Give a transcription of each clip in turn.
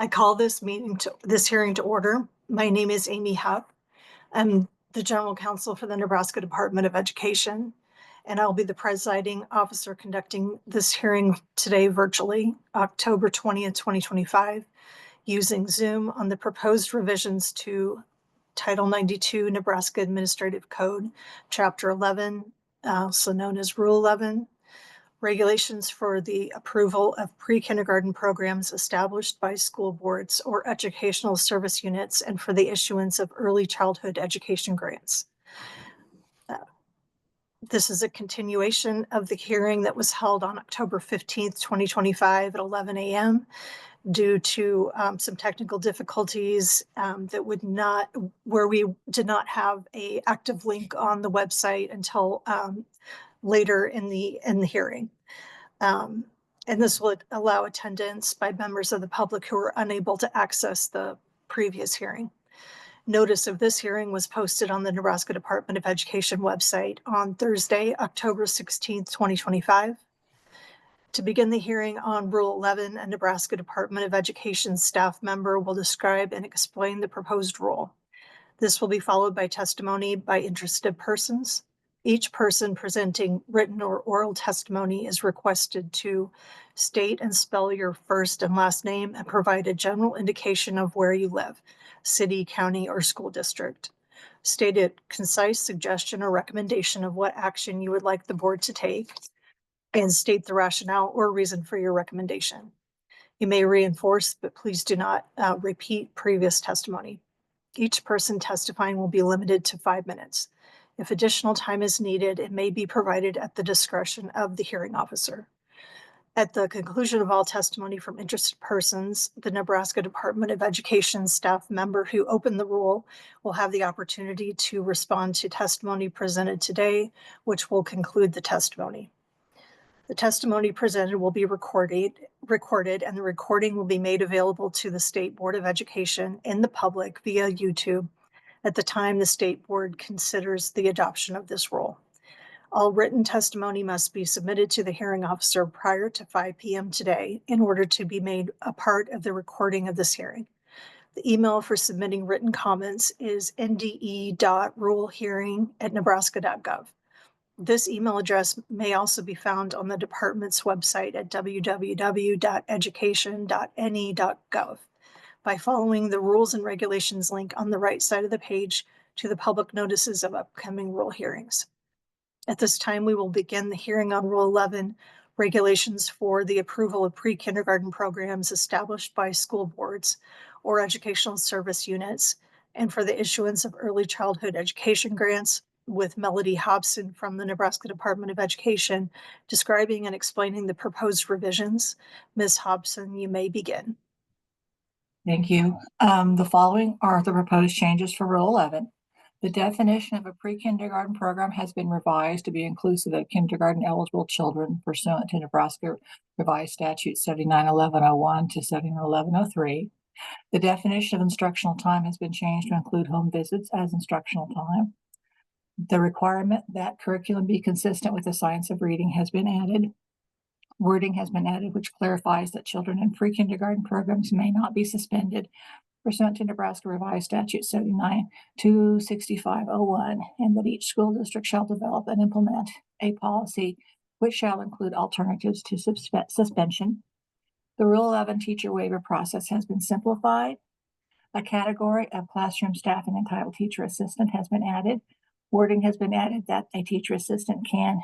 I call this hearing to order. My name is Amy Huff. I'm the General Counsel for the Nebraska Department of Education, and I'll be the presiding officer conducting this hearing today virtually, October 20th, 2025, using Zoom on the proposed revisions to Title 92 Nebraska Administrative Code, Chapter 11, also known as Rule 11, regulations for the approval of pre-kindergarten programs established by school boards or educational service units and for the issuance of early childhood education grants. This is a continuation of the hearing that was held on October 15th, 2025 at 11 a.m. due to some technical difficulties where we did not have a active link on the website until later in the hearing. And this will allow attendance by members of the public who are unable to access the previous hearing. Notice of this hearing was posted on the Nebraska Department of Education website on Thursday, October 16th, 2025. To begin the hearing on Rule 11, a Nebraska Department of Education staff member will describe and explain the proposed rule. This will be followed by testimony by interested persons. Each person presenting written or oral testimony is requested to state and spell your first and last name and provide a general indication of where you live, city, county, or school district. State a concise suggestion or recommendation of what action you would like the board to take, and state the rationale or reason for your recommendation. You may reinforce, but please do not repeat previous testimony. Each person testifying will be limited to 5 minutes. If additional time is needed, it may be provided at the discretion of the hearing officer. At the conclusion of all testimony from interested persons, the Nebraska Department of Education staff member who opened the rule will have the opportunity to respond to testimony presented today, which will conclude the testimony. The testimony presented will be recorded, and the recording will be made available to the State Board of Education in the public via YouTube at the time the State Board considers the adoption of this rule. All written testimony must be submitted to the hearing officer prior to 5 p.m. today in order to be made a part of the recording of this hearing. The email for submitting written comments is nde.rulehearing@nebraska.gov. This email address may also be found on the department's website at www.education.ne.gov by following the rules and regulations link on the right side of the page to the public notices of upcoming rule hearings. At this time, we will begin the hearing on Rule 11, regulations for the approval of pre-kindergarten programs established by school boards or educational service units, and for the issuance of early childhood education grants, with Melody Hobson from the Nebraska Department of Education describing and explaining the proposed revisions. Ms. Hobson, you may begin. Thank you. The following are the proposed changes for Rule 11. The definition of a pre-kindergarten program has been revised to be inclusive of kindergarten eligible children pursuant to Nebraska Revised Statute 791101 to 791103. The definition of instructional time has been changed to include home visits as instructional time. The requirement that curriculum be consistent with the science of reading has been added. Wording has been added which clarifies that children in pre-kindergarten programs may not be suspended pursuant to Nebraska Revised Statute 79-26501, and that each school district shall develop and implement a policy which shall include alternatives to suspension. The Rule 11 teacher waiver process has been simplified. A category of classroom staff and entitled teacher assistant has been added. Wording has been added that a teacher assistant can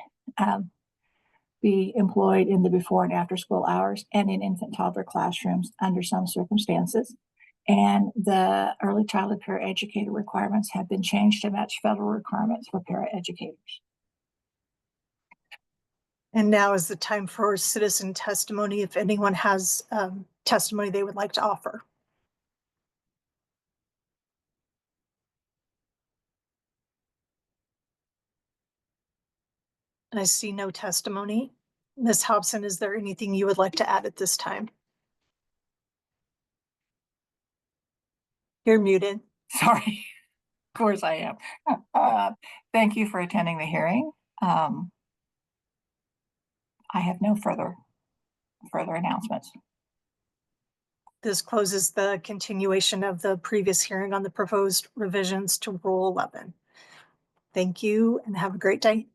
be employed in the before and after school hours and in infant toddler classrooms under some circumstances. And the early childhood paraeducator requirements have been changed to match federal requirements for paraeducators. And now is the time for citizen testimony if anyone has testimony they would like to offer. And I see no testimony. Ms. Hobson, is there anything you would like to add at this time? You're muted. Sorry, of course I am. Thank you for attending the hearing. I have no further announcements. this closes the continuation of the previous hearing on the proposed revisions to Rule 11. Thank you and have a great day.